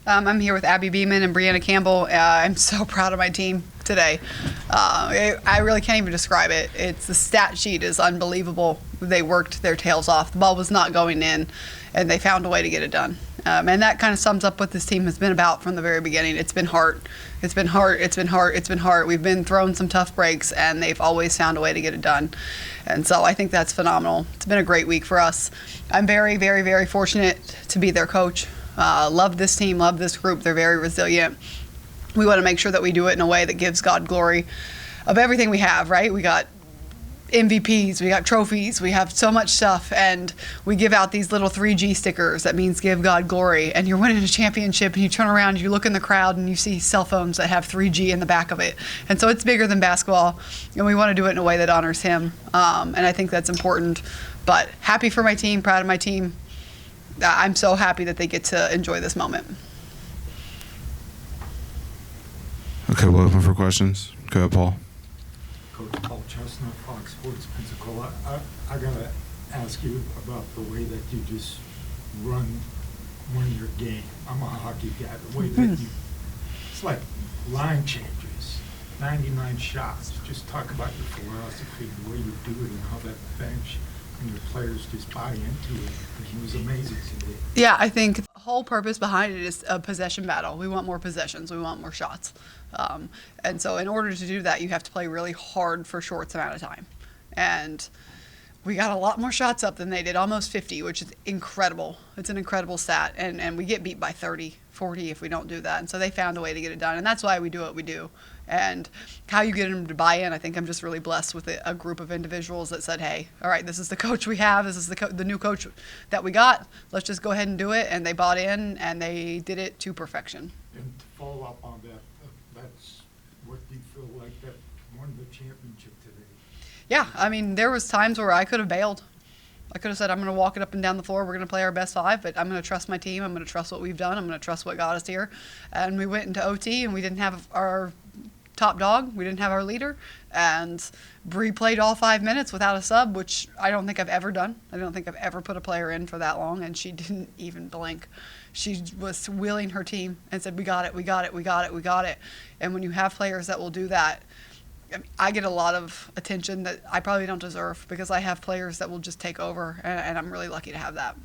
I'm here with Abby Beeman and Brianna Campbell. I'm so proud of my team today. I really can't even describe it. The stat sheet is unbelievable. They worked their tails off. The ball was not going in, and they found a way to get it done. And that kind of sums up what this team has been about from the very beginning. It's been hard. It's been hard. It's been hard. It's been hard. We've been thrown some tough breaks, and they've always found a way to get it done. And so I think that's phenomenal. It's been a great week for us. I'm very, very, very fortunate to be their coach. Love this team, love this group. They're very resilient. We want to make sure that we do it in a way that gives God glory of everything we have, right? We got MVPs, we got trophies, we have so much stuff, and we give out these little 3G stickers. That means give God glory. And you're winning a championship, and you turn around, you look in the crowd, and you see cell phones that have 3G in the back of it. And so it's bigger than basketball, and we want to do it in a way that honors Him. And I think that's important. But happy for my team, proud of my team. I'm so happy that they get to enjoy this moment. Okay, we'll open for questions. Go ahead, Paul. Coach Paul Chestnut, Fox Sports Pensacola. I got to ask you about the way that you just run your game. I'm a hockey guy. The way that it's like line changes, 99 shots. Just talk about your philosophy, the way you do it, and how that bench and your players just buy into it. It was amazing today. Yeah, I think the whole purpose behind it is a possession battle. We want more possessions. We want more shots. And so in order to do that, you have to play really hard for a short amount of time. And we got a lot more shots up than they did, almost 50, which is incredible. It's an incredible stat. And we get beat by 30, 40 if we don't do that. And so they found a way to get it done. And that's why we do what we do. And how you get them to buy in, I think I'm just really blessed with a group of individuals that said, hey, all right, this is the coach we have. This is the new coach that we got. Let's just go ahead and do it. And they bought in, and they did it to perfection. And to follow up on that, that's what you feel like that won the championship today. Yeah, I mean, there was times where I could have bailed. I could have said, I'm going to walk it up and down the floor. We're going to play our best five, but I'm going to trust my team. I'm going to trust what we've done. I'm going to trust what got us here. And we went into OT, and we didn't have our top dog. We didn't have our leader. And Bree played all 5 minutes without a sub, which I don't think I've ever done. I don't think I've ever put a player in for that long, and she didn't even blink. She was wheeling her team and said, we got it, we got it, we got it, we got it. And when you have players that will do that, I get a lot of attention that I probably don't deserve because I have players that will just take over, and I'm really lucky to have that.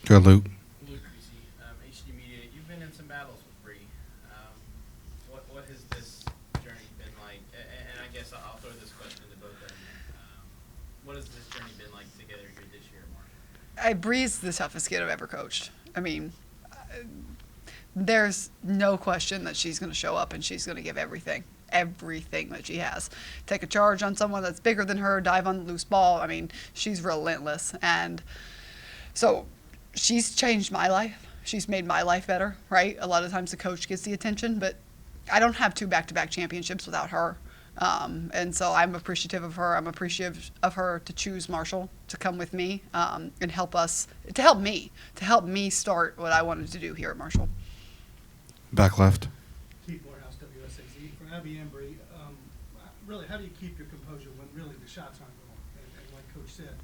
Go ahead, Luke. Luke Creasy, HD Media. You've been in some battles with Bree. What has this journey been like? And I guess I'll throw this question to both of you. What has this journey been like together here this year at Marshall? Bree's the toughest kid I've ever coached. I mean, there's no question that she's going to show up and she's going to give everything that she has. Take a charge on someone that's bigger than her, dive on the loose ball. I mean, she's relentless. And so she's changed my life. She's made my life better, right? A lot of times the coach gets the attention, but I don't have 2 back-to-back championships without her. And so I'm appreciative of her. I'm appreciative of her to choose Marshall to come with me and help me start what I wanted to do here at Marshall. Back left. Keith Morehouse, WSAZ. For Abby and Bree, really, how do you keep your composure when really the shots aren't going? And like Coach said,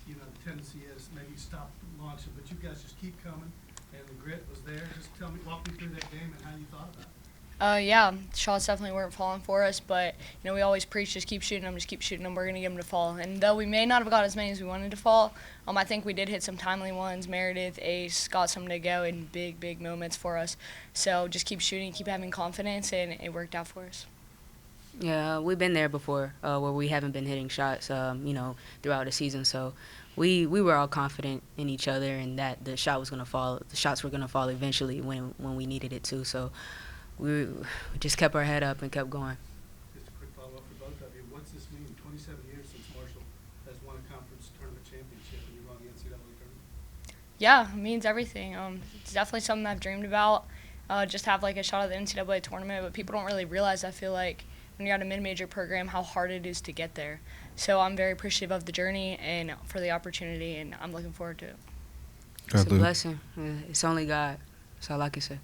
the tendency is maybe stop launching, but you guys just keep coming, and the grit was there. Just walk me through that game and how you thought about it. Yeah, shots definitely weren't falling for us, but we always preach just keep shooting them, We're gonna get them to fall. And though we may not have got as many as we wanted to fall, I think we did hit some timely ones. Meredith, Ace got some to go in big moments for us. So just keep shooting, keep having confidence, and it worked out for us. Yeah, we've been there before where we haven't been hitting shots, throughout the season. So we were all confident in each other and that the shots were gonna fall eventually when we needed it to. So we just kept our head up and kept going. Just a quick follow-up for both of you. What's this mean? 27 years since Marshall has won a conference tournament championship and you won the NCAA tournament. Yeah, it means everything. It's definitely something I've dreamed about. Just have a shot at the NCAA tournament, but people don't really realize, I feel like, when you're at a mid-major program, how hard it is to get there. So I'm very appreciative of the journey and for the opportunity, and I'm looking forward to it. It's a blessing. It's only God. That's all I can say.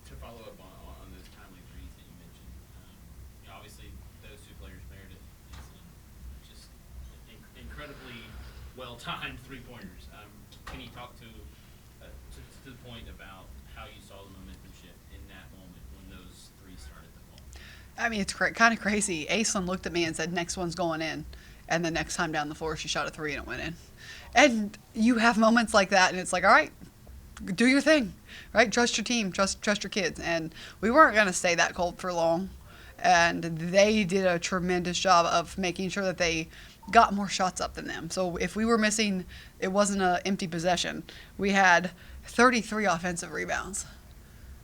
To follow up on those timely threes that you mentioned, obviously those 2 players, Meredith and Eason, just incredibly well-timed 3-pointers. Can you talk to point about how you saw the momentum shift in that moment when those three started to fall. I mean, it's kind of crazy. Aislinn looked at me and said, "Next one's going in," and the next time down the floor, she shot a three and it went in. And you have moments like that, and it's like, all right, do your thing, right? Trust your team, trust your kids. And we weren't going to stay that cold for long, and they did a tremendous job of making sure that they got more shots up than them. So if we were missing, it wasn't an empty possession. We had 33 offensive rebounds.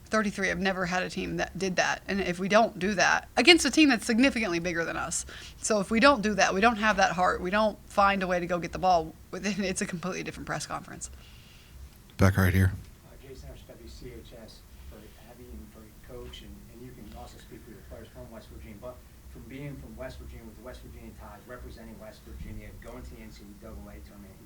33. I've never had a team that did that. And if we don't do that against a team that's significantly bigger than us, so if we don't do that, we don't have that heart, we don't find a way to go get the ball, it's a completely different press conference. Back right here. Jason Hirsch, WCHS, for Abby and for your coach, and you can also speak for your players from West Virginia. But from being from West Virginia with the West Virginia ties, representing West Virginia, going to the NCAA tournament,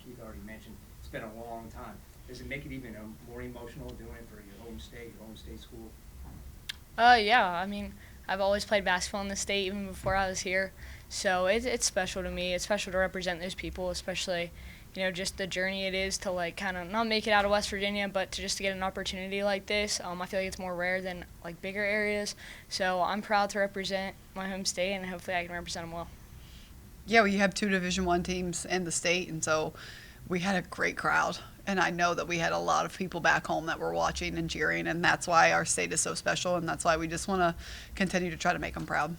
Keith already mentioned, it's been a long time. Does it make it even more emotional doing it for your home state school? Yeah, I mean, I've always played basketball in the state even before I was here, so it's special to me. It's special to represent those people, especially, you know, just the journey it is to, like, kind of not make it out of West Virginia, but to just to get an opportunity like this. I feel like it's more rare than, like, bigger areas, so I'm proud to represent my home state, and hopefully I can represent them well. Yeah, we have 2 Division I teams in the state, and so we had a great crowd. And I know that we had a lot of people back home that were watching and cheering, and that's why our state is so special, and that's why we just want to continue to try to make them proud.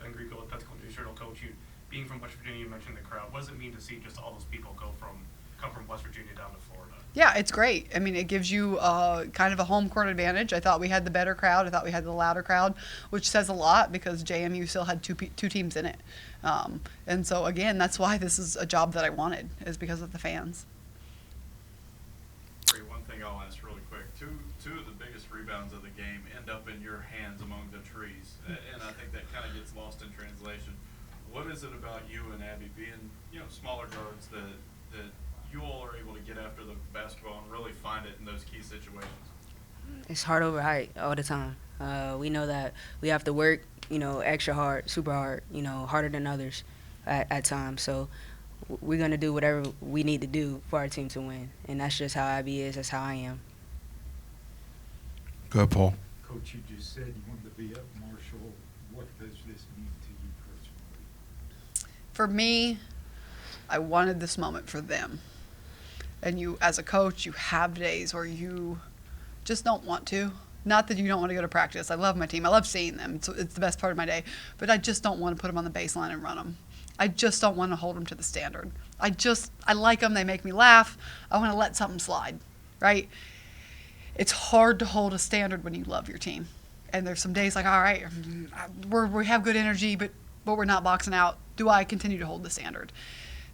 Ben Greco, Tactical News Journal coach. You being from West Virginia, you mentioned the crowd. What does it mean to see just all those people come from West Virginia down to Florida? Yeah, it's great. I mean, it gives you kind of a home court advantage. I thought we had the better crowd. I thought we had the louder crowd, which says a lot because JMU still had two teams in it. And so, again, that's why this is a job that I wanted, is because of the fans. One thing I'll ask really quick. Two of the biggest rebounds of the game end up in your hands among the trees, and I think that kind of gets lost in translation. What is it about you and Abby being, you know, smaller guards that you all are able to get after the basketball and really find it in those key situations? It's hard over height all the time. We know that we have to work, you know, extra hard, super hard, you know, harder than others at times. So we're going to do whatever we need to do for our team to win. And that's just how Abby is. That's how I am. Go ahead, Paul. Coach, you just said you wanted to be at Marshall. What does this mean to you personally? For me, I wanted this moment for them. And you, as a coach, you have days where you just don't want to. Not that you don't want to go to practice. I love my team. I love seeing them. It's the best part of my day. But I just don't want to put them on the baseline and run them. I just don't want to hold them to the standard. I like them. They make me laugh. I want to let something slide, right? It's hard to hold a standard when you love your team. And there's some days like, all right, we have good energy, but we're not boxing out. Do I continue to hold the standard?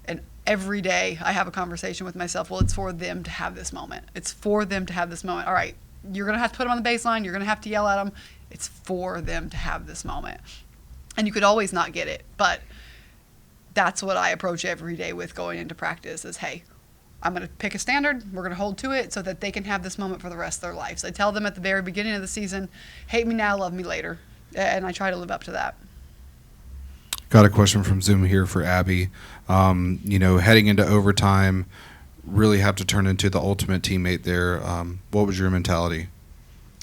And every day I have a conversation with myself, well, it's for them to have this moment. It's for them to have this moment. All right, you're going to have to put them on the baseline. You're going to have to yell at them. It's for them to have this moment. And you could always not get it, but that's what I approach every day with going into practice is, hey, I'm going to pick a standard. We're going to hold to it so that they can have this moment for the rest of their lives. I tell them at the very beginning of the season, hate me now, love me later. And I try to live up to that. Got a question from Zoom here for Abby. You know, heading into overtime, really have to turn into the ultimate teammate there. What was your mentality?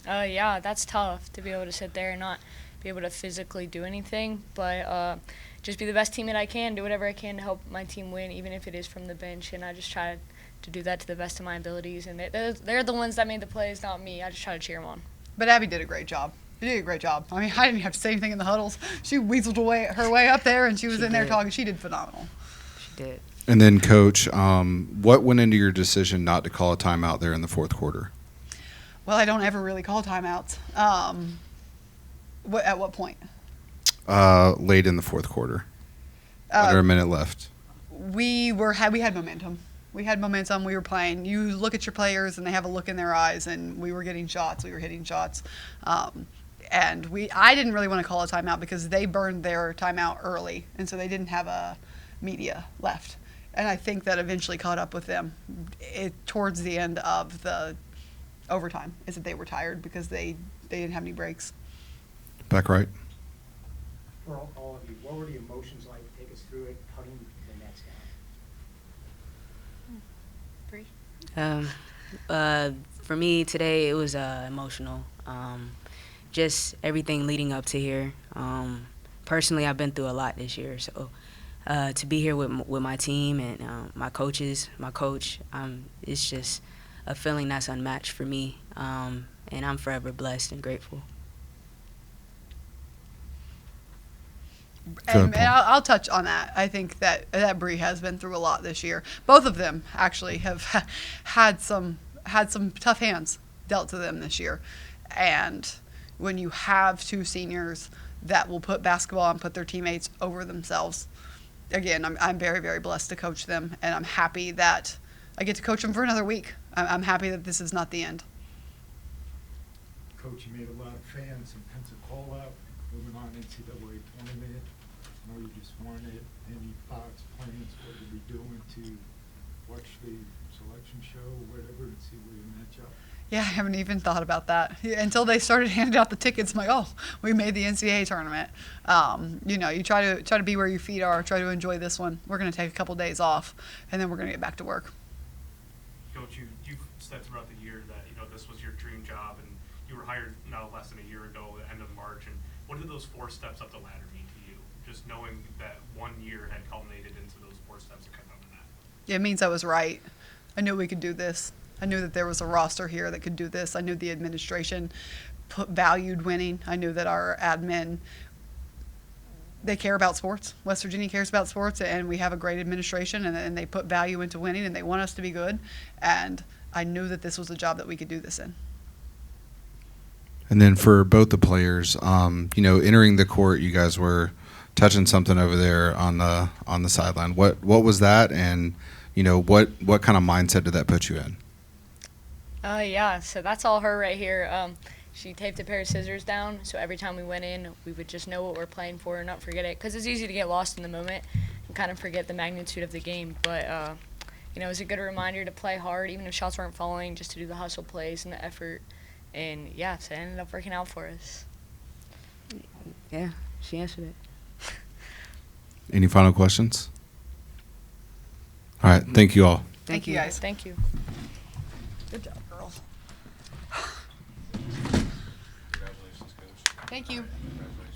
Yeah, that's tough to be able to sit there and not be able to physically do anything, but just be the best teammate I can, do whatever I can to help my team win, even if it is from the bench, and I just try to do that to the best of my abilities. And they're the ones that made the plays, not me. I just try to cheer them on. But Abby did a great job. She did a great job. I mean, I didn't have to say anything in the huddles. She weaseled her way up there, and she was in there talking. She did phenomenal. She did. And then, Coach, what went into your decision not to call a timeout there in the fourth quarter? Well, I don't ever really call timeouts. At what point? Late in the fourth quarter. Under a minute left. We had momentum. We had momentum. We were playing. You look at your players, and they have a look in their eyes, and we were getting shots. We were hitting shots. And I didn't really want to call a timeout because they burned their timeout early, and so they didn't have a media left. And I think that eventually caught up with them towards the end of the overtime, is that they were tired because they didn't have any breaks. Back right. For all of you, what were the emotions like? Take us through it, putting the Nets Bree? For me today, it was emotional. Just everything leading up to here. Personally, I've been through a lot this year, so to be here with my team and my coaches, my coach, it's just a feeling that's unmatched for me, and I'm forever blessed and grateful. And Paul. I'll touch on that. I think that Bree has been through a lot this year. Both of them actually have had some tough hands dealt to them this year. And when you have two seniors that will put basketball and put their teammates over themselves, again, I'm very, very blessed to coach them, and I'm happy that I get to coach them for another week. I'm happy that this is not the end. Coach, you made a lot of fans in Pensacola, moving on NCAA tournament. I know you just won it. Any thoughts, plans, what you'll be doing to watch the selection show or whatever and see where you match up? Yeah, I haven't even thought about that until they started handing out the tickets. I'm like, oh, we made the NCAA tournament. You try to be where your feet are. Try to enjoy this one. We're going to take a couple days off, and then we're going to get back to work. Coach, you've said throughout the year that this was your dream job, and you were hired no less than a year ago, the end of March. And what did those 4 steps up the ladder mean to you? Just knowing that 1 year had culminated into those 4 steps that come out of that. It means I was right. I knew we could do this. I knew that there was a roster here that could do this. I knew the administration valued winning. I knew that our admin, they care about sports. West Virginia cares about sports, and we have a great administration, and they put value into winning, and they want us to be good. And I knew that this was a job that we could do this in. And then for both the players, entering the court, you guys were touching something over there on the sideline. What was that, and what kind of mindset did that put you in? Yeah, so that's all her right here. She taped a pair of scissors down, so every time we went in, we would just know what we're playing for and not forget it, because it's easy to get lost in the moment and kind of forget the magnitude of the game. But, it was a good reminder to play hard, even if shots weren't falling, just to do the hustle plays and the effort. And, yeah, so it ended up working out for us. Yeah, she answered it. Any final questions? All right, thank you all. Thank you, guys. Thank you. Good job, girls. Congratulations, Coach. Thank you. Congratulations.